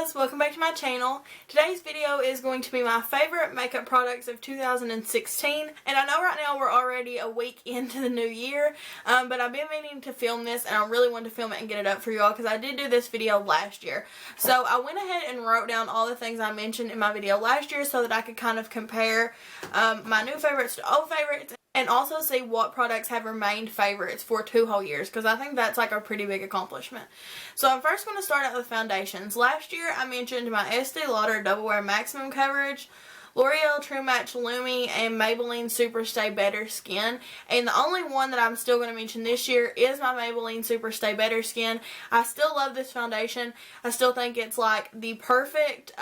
guys, welcome back to my channel. Today's video is going to be my favorite makeup products of 2016, and I know right now we're already a week into the new year, but I've been meaning to film this and I really wanted to film it and get it up for y'all because I did do this video last year. So I went ahead and wrote down all the things I mentioned in my video last year so that I could kind of compare my new favorites to old favorites and also see what products have remained favorites for 2 whole years, because I think that's like a pretty big accomplishment. So I'm first going to start out with foundations. Last year I mentioned my Estee Lauder Double Wear Maximum Coverage, L'Oreal True Match Lumi, and Maybelline Super Stay Better Skin. And the only one that I'm still going to mention this year is my Maybelline Super Stay Better Skin. I still love this foundation. I still think it's like the perfect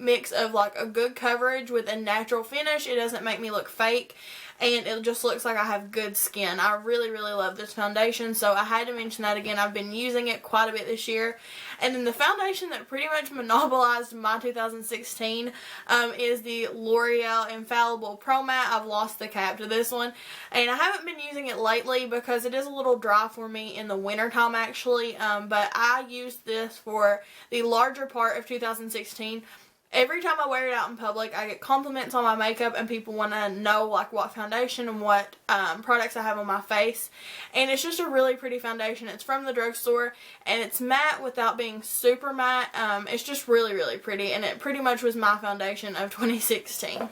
mix of like a good coverage with a natural finish. It doesn't make me look fake, and it just looks like I have good skin. I really love this foundation, so I had to mention that again. I've been using it quite a bit this year. And then the foundation that pretty much monopolized my 2016 is the L'Oreal Infallible Pro Matte. I've lost the cap to this one, and I haven't been using it lately because it is a little dry for me in the winter time actually, but I used this for the larger part of 2016. Every time I wear it out in public, I get compliments on my makeup and people want to know like what foundation and what products I have on my face. And it's just a really pretty foundation. It's from the drugstore and it's matte without being super matte. It's just really pretty, and it pretty much was my foundation of 2016.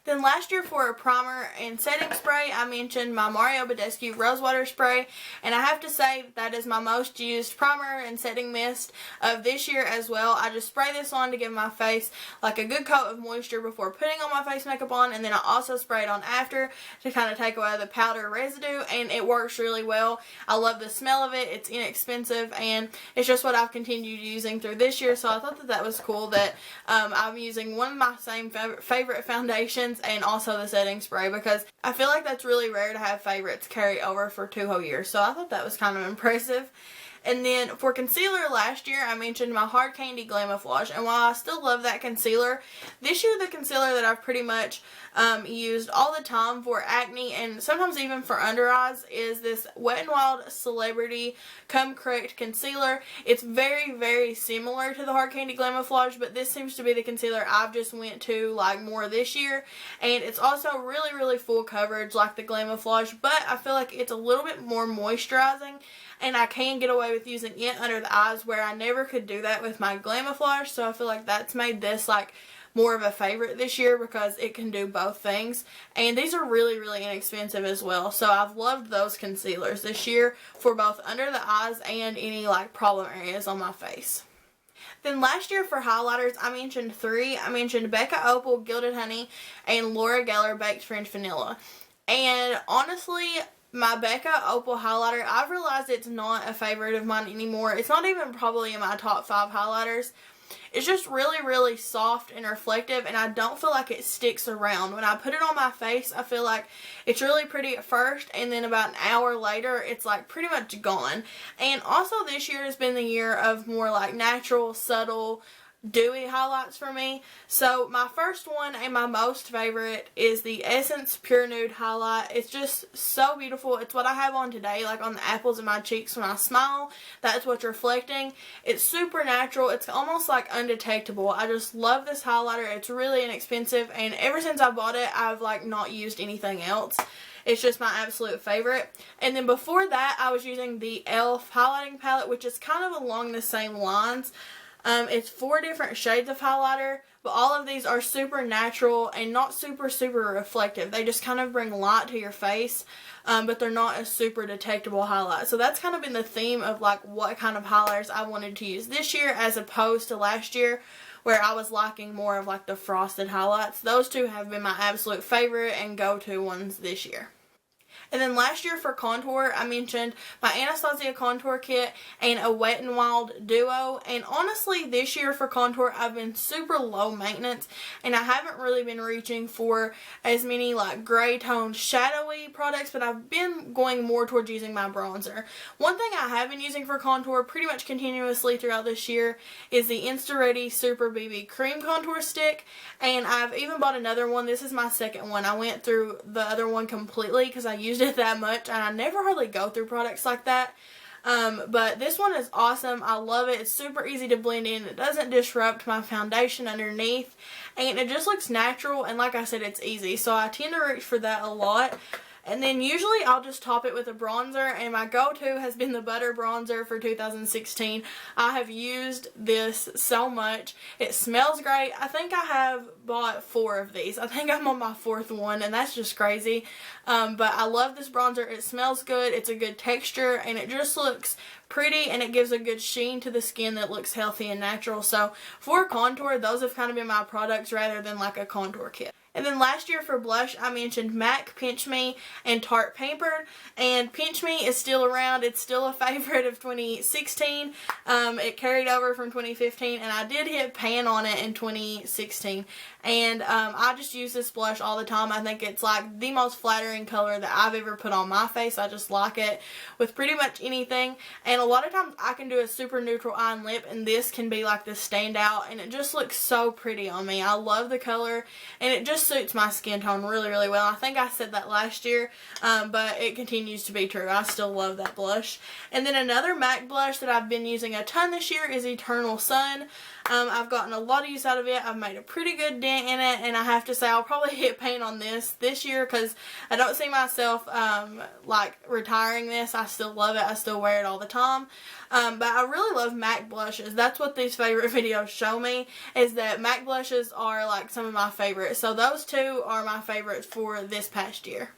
Then last year for a primer and setting spray, I mentioned my Mario Badescu Rosewater Spray, and I have to say that is my most used primer and setting mist of this year as well. I just spray this on to give my face like a good coat of moisture before putting on my face makeup on, and then I also spray it on after to kind of take away the powder residue, and it works really well. I love the smell of it. It's inexpensive, and it's just what I've continued using through this year, so I thought that that was cool that I'm using one of my same favorite foundations and also the setting spray, because I feel like that's really rare to have favorites carry over for 2 whole years, so I thought that was kind of impressive. And then for concealer last year, I mentioned my Hard Candy Glamouflage, and while I still love that concealer, this year the concealer that I've pretty much used all the time for acne and sometimes even for under eyes is this Wet n Wild Celebrity Come Correct Concealer. It's very similar to the Hard Candy Glamouflage, but this seems to be the concealer I've just went to like more this year, and it's also really full coverage like the Glamouflage, but I feel like it's a little bit more moisturizing, and I can get away with using it under the eyes where I never could do that with my Glamouflage, so I feel like that's made this like more of a favorite this year because it can do both things. And these are really inexpensive as well, so I've loved those concealers this year for both under the eyes and any like problem areas on my face. Then last year for highlighters, I mentioned 3. I mentioned Becca Opal Gilded Honey and Laura Geller Baked French Vanilla. And honestly, my Becca Opal highlighter, I've realized it's not a favorite of mine anymore. It's not even probably in my top 5 highlighters. It's just really soft and reflective, and I don't feel like it sticks around. When I put it on my face, I feel like it's really pretty at first, and then about an hour later, it's like pretty much gone. And also this year has been the year of more like natural, subtle, dewy highlights for me. So my first one and my most favorite is the Essence Pure Nude Highlight. It's just so beautiful. It's what I have on today, like on the apples of my cheeks when I smile. That's what's reflecting. It's super natural. It's almost like undetectable. I just love this highlighter. It's really inexpensive, and ever since I bought it, I've like not used anything else. It's just my absolute favorite. And then before that, I was using the e.l.f. highlighting palette, which is kind of along the same lines. It's 4 different shades of highlighter, but all of these are super natural and not super reflective. They just kind of bring light to your face, but they're not a super detectable highlight. So that's kind of been the theme of like what kind of highlighters I wanted to use this year as opposed to last year, where I was liking more of like the frosted highlights. Those 2 have been my absolute favorite and go-to ones this year. And then last year for contour, I mentioned my Anastasia Contour Kit and a Wet n Wild Duo. And honestly, this year for contour, I've been super low maintenance, and I haven't really been reaching for as many like gray toned shadowy products, but I've been going more towards using my bronzer. One thing I have been using for contour pretty much continuously throughout this year is the Insta Ready Super BB Cream Contour Stick, and I've even bought another one. This is my second one. I went through the other one completely because I used it that much, and I never hardly go through products like that. But this one is awesome. I love it. It's super easy to blend in. It doesn't disrupt my foundation underneath, and it just looks natural, and like I said, it's easy. So I tend to reach for that a lot. And then usually I'll just top it with a bronzer, and my go-to has been the Butter Bronzer for 2016. I have used this so much. It smells great. I think I have bought 4 of these. I think I'm on my 4th one, and that's just crazy. But I love this bronzer. It smells good. It's a good texture, and it just looks pretty, and it gives a good sheen to the skin that looks healthy and natural. So for contour, those have kind of been my products rather than like a contour kit. And then last year for blush, I mentioned MAC Pinch Me and Tarte Pampered. And Pinch Me is still around. It's still a favorite of 2016. It carried over from 2015, and I did hit pan on it in 2016. And I just use this blush all the time. I think it's like the most flattering color that I've ever put on my face. I just like it with pretty much anything. And a lot of times I can do a super neutral eye and lip, and this can be like the standout, and it just looks so pretty on me. I love the color, and it just suits my skin tone really, really well. I think I said that last year, but it continues to be true. I still love that blush. And then another MAC blush that I've been using a ton this year is Eternal Sun. I've gotten a lot of use out of it. I've made a pretty good dent in it, and I have to say I'll probably hit pan on this year because I don't see myself like retiring this. I still love it. I still wear it all the time. But I really love MAC blushes. That's what these favorite videos show me, is that MAC blushes are like some of my favorites. So those two are my favorites for this past year.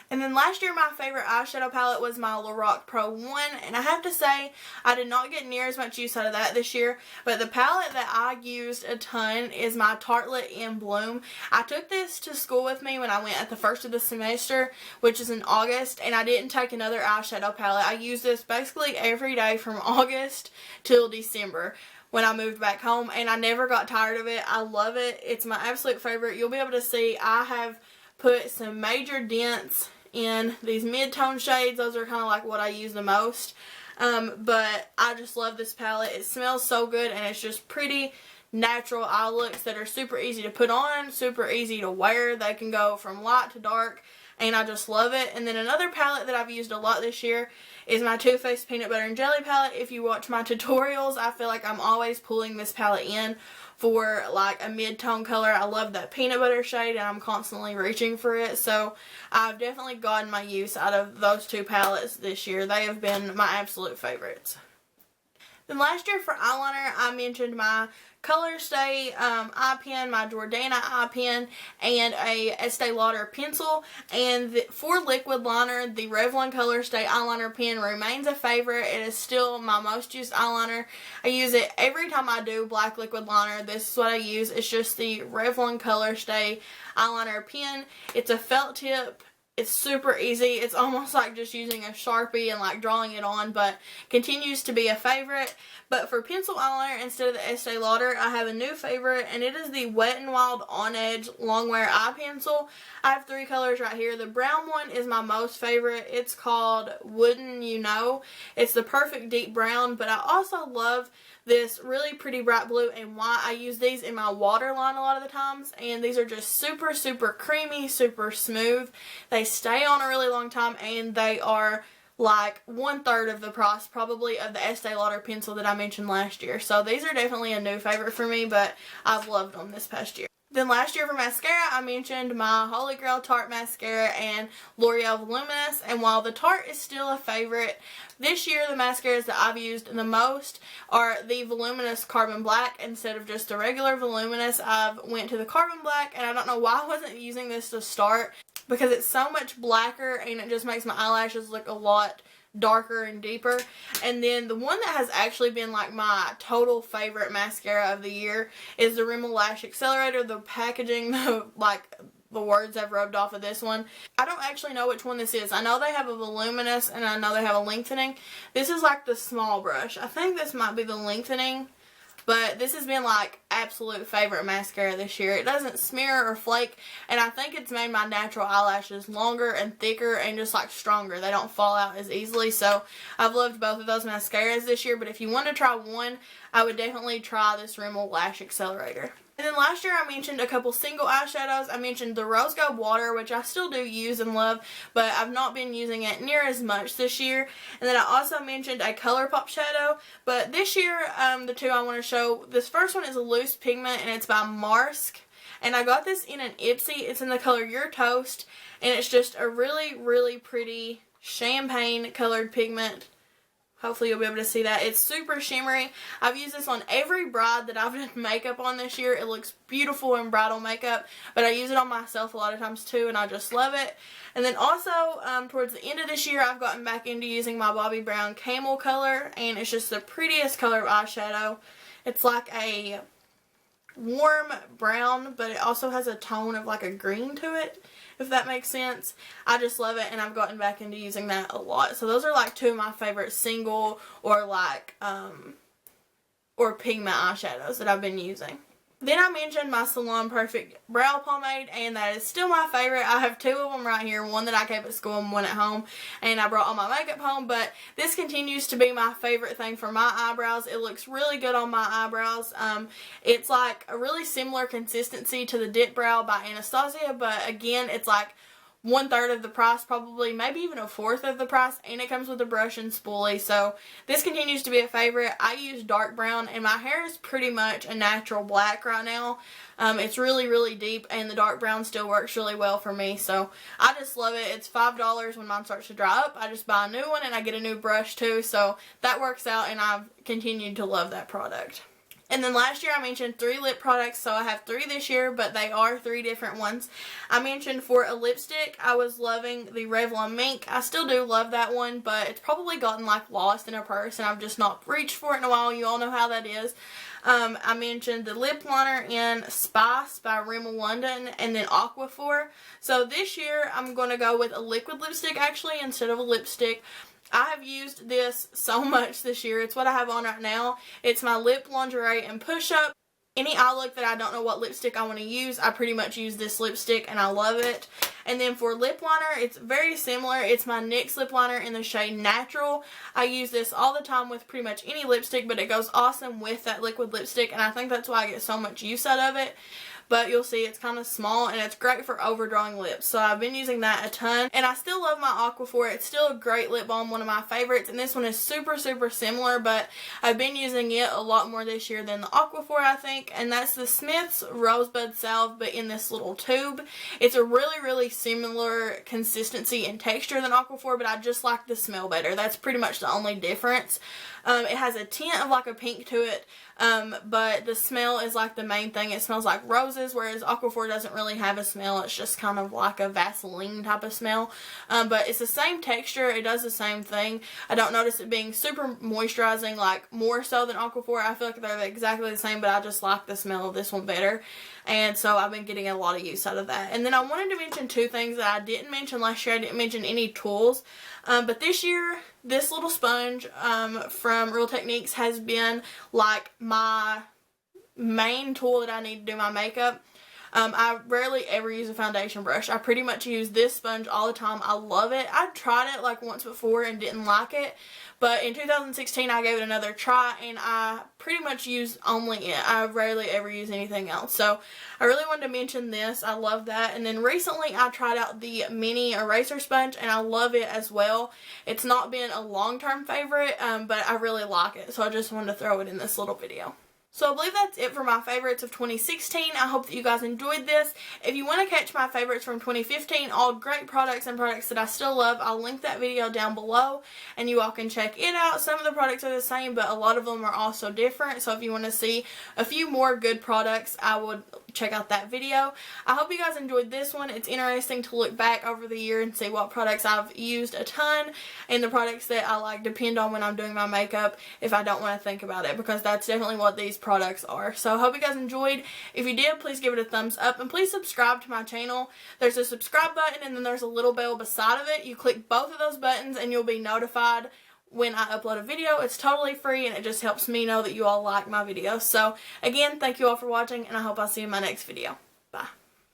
And then last year my favorite eyeshadow palette was my Lorac Pro 1, and I have to say I did not get near as much use out of that this year, but the palette that I used a ton is my Tartelette in Bloom. I took this to school with me when I went at the first of the semester, which is in August, and I didn't take another eyeshadow palette. I used this basically every day from August till December when I moved back home, and I never got tired of it. I love it. It's my absolute favorite. You'll be able to see I have put some major dents in these mid-tone shades. Those are kind of like what I use the most. But I just love this palette. It smells so good, and it's just pretty natural eye looks that are super easy to put on, super easy to wear. They can go from light to dark, and I just love it. And then another palette that I've used a lot this year is my Too Faced Peanut Butter and Jelly palette. If you watch my tutorials, I feel like I'm always pulling this palette in for like a mid-tone color. I love that peanut butter shade, and I'm constantly reaching for it. So I've definitely gotten my use out of those two palettes this year. They have been my absolute favorites. Then last year for eyeliner, I mentioned my Colorstay eye pen, my Jordana eye pen, and a Estee Lauder pencil. And for liquid liner, the Revlon Colorstay eyeliner pen remains a favorite. It is still my most used eyeliner. I use it every time I do black liquid liner. This is what I use. It's just the Revlon Colorstay eyeliner pen. It's a felt tip. It's super easy. It's almost like just using a Sharpie and like drawing it on, but continues to be a favorite. But for pencil eyeliner, instead of the Estee Lauder, I have a new favorite, and it is the Wet n Wild On Edge Longwear Eye Pencil. I have 3 colors right here. The brown one is my most favorite. It's called Wouldn't You Know. It's the perfect deep brown, but I also love this really pretty bright blue and white. I use these in my waterline a lot of the times, and these are just super, super creamy, super smooth. They stay on a really long time, and they are like 1/3 of the price probably of the Estee Lauder pencil that I mentioned last year. So these are definitely a new favorite for me, but I've loved them this past year. Then last year for mascara, I mentioned my Holy Grail Tarte mascara and L'Oreal Voluminous. And while the Tarte is still a favorite, this year the mascaras that I've used the most are the Voluminous Carbon Black. Instead of just the regular Voluminous, I've went to the Carbon Black, and I don't know why I wasn't using this to start, because it's so much blacker and it just makes my eyelashes look a lot darker and deeper. And then the one that has actually been like my total favorite mascara of the year is the Rimmel Lash Accelerator. The packaging, the words I've rubbed off of this one. I don't actually know which one this is. I know they have a voluminous and I know they have a lengthening. This is like the small brush. I think this might be the lengthening. But this has been like absolute favorite mascara this year. It doesn't smear or flake, and I think it's made my natural eyelashes longer and thicker and just like stronger. They don't fall out as easily. So I've loved both of those mascaras this year, but if you want to try one, I would definitely try this Rimmel Lash Accelerator. And then last year I mentioned a couple single eyeshadows. I mentioned the Rose Gold Water, which I still do use and love, but I've not been using it near as much this year. And then I also mentioned a ColourPop shadow, but this year the two I want to show, this first one is a loose pigment and it's by Marsk. And I got this in an Ipsy. It's in the color Your Toast, and it's just a really, really pretty champagne colored pigment. Hopefully you'll be able to see that. It's super shimmery. I've used this on every bride that I've done makeup on this year. It looks beautiful in bridal makeup, but I use it on myself a lot of times too, and I just love it. And then also, towards the end of this year, I've gotten back into using my Bobbi Brown Camel color, and it's just the prettiest color of eyeshadow. It's like a warm brown, but it also has a tone of like a green to it, if that makes sense. I just love it, and I've gotten back into using that a lot. So those are like two of my favorite single or like or pigment eyeshadows that I've been using. Then I mentioned my Salon Perfect brow pomade, and that is still my favorite. I have two of them right here, one that I kept at school and one at home, and I brought all my makeup home, but this continues to be my favorite thing for my eyebrows. It looks really good on my eyebrows. It's like a really similar consistency to the Dip Brow by Anastasia, but again, it's like 1/3 of the price, probably, maybe even 1/4 of the price, and it comes with a brush and spoolie. So this continues to be a favorite. I use dark brown, and my hair is pretty much a natural black right now. It's really, really deep, and the dark brown still works really well for me, so I just love it. It's $5 when mine starts to dry up. I just buy a new one, and I get a new brush too, so that works out, and I've continued to love that product. And then last year I mentioned 3 lip products, so I have 3 this year, but they are 3 different ones. I mentioned for a lipstick, I was loving the Revlon Mink. I still do love that one, but it's probably gotten like lost in a purse, and I've just not reached for it in a while. You all know how that is. I mentioned the lip liner in Spice by Rimmel London, and then Aquaphor. So this year I'm going to go with a liquid lipstick actually instead of a lipstick. I have used this so much this year. It's what I have on right now. It's my Lip Lingerie and Push Up. Any eye look that I don't know what lipstick I want to use, I pretty much use this lipstick, and I love it. And then for lip liner, it's very similar. It's my NYX lip liner in the shade Natural. I use this all the time with pretty much any lipstick, but it goes awesome with that liquid lipstick, and I think that's why I get so much use out of it. But you'll see it's kind of small, and it's great for overdrawing lips. So I've been using that a ton. And I still love my Aquaphor. It's still a great lip balm, one of my favorites. And this one is super, super similar, but I've been using it a lot more this year than the Aquaphor, I think. And that's the Smith's Rosebud Salve, but in this little tube. It's a really, really similar consistency and texture than Aquaphor, but I just like the smell better. That's pretty much the only difference. It has a tint of like a pink to it, but the smell is like the main thing. It smells like roses, whereas Aquaphor doesn't really have a smell. It's just kind of like a Vaseline type of smell, but it's the same texture. It does the same thing. I don't notice it being super moisturizing, like more so than Aquaphor. I feel like they're exactly the same, but I just like the smell of this one better, and so I've been getting a lot of use out of that. And then I wanted to mention 2 things that I didn't mention last year. I didn't mention any tools, but this year, this little sponge from Real Techniques has been like my main tool that I need to do my makeup. I rarely ever use a foundation brush. I pretty much use this sponge all the time. I love it. I tried it like once before and didn't like it, but in 2016 I gave it another try, and I pretty much use only it. I rarely ever use anything else. So I really wanted to mention this. I love that. And then recently I tried out the mini eraser sponge, and I love it as well. It's not been a long-term favorite, but I really like it. So I just wanted to throw it in this little video. So I believe that's it for my favorites of 2016. I hope that you guys enjoyed this. If you want to catch my favorites from 2015, all great products and products that I still love, I'll link that video down below, and you all can check it out. Some of the products are the same, but a lot of them are also different. So if you want to see a few more good products, I would check out that video. I hope you guys enjoyed this one. It's interesting to look back over the year and see what products I've used a ton, and the products that I like depend on when I'm doing my makeup if I don't want to think about it, because that's definitely what these products are. So I hope you guys enjoyed. If you did, please give it a thumbs up, and please subscribe to my channel. There's a subscribe button, and then there's a little bell beside of it. You click both of those buttons and you'll be notified when I upload a video. It's totally free, and it just helps me know that you all like my videos. So again, thank you all for watching, and I hope I'll see you in my next video.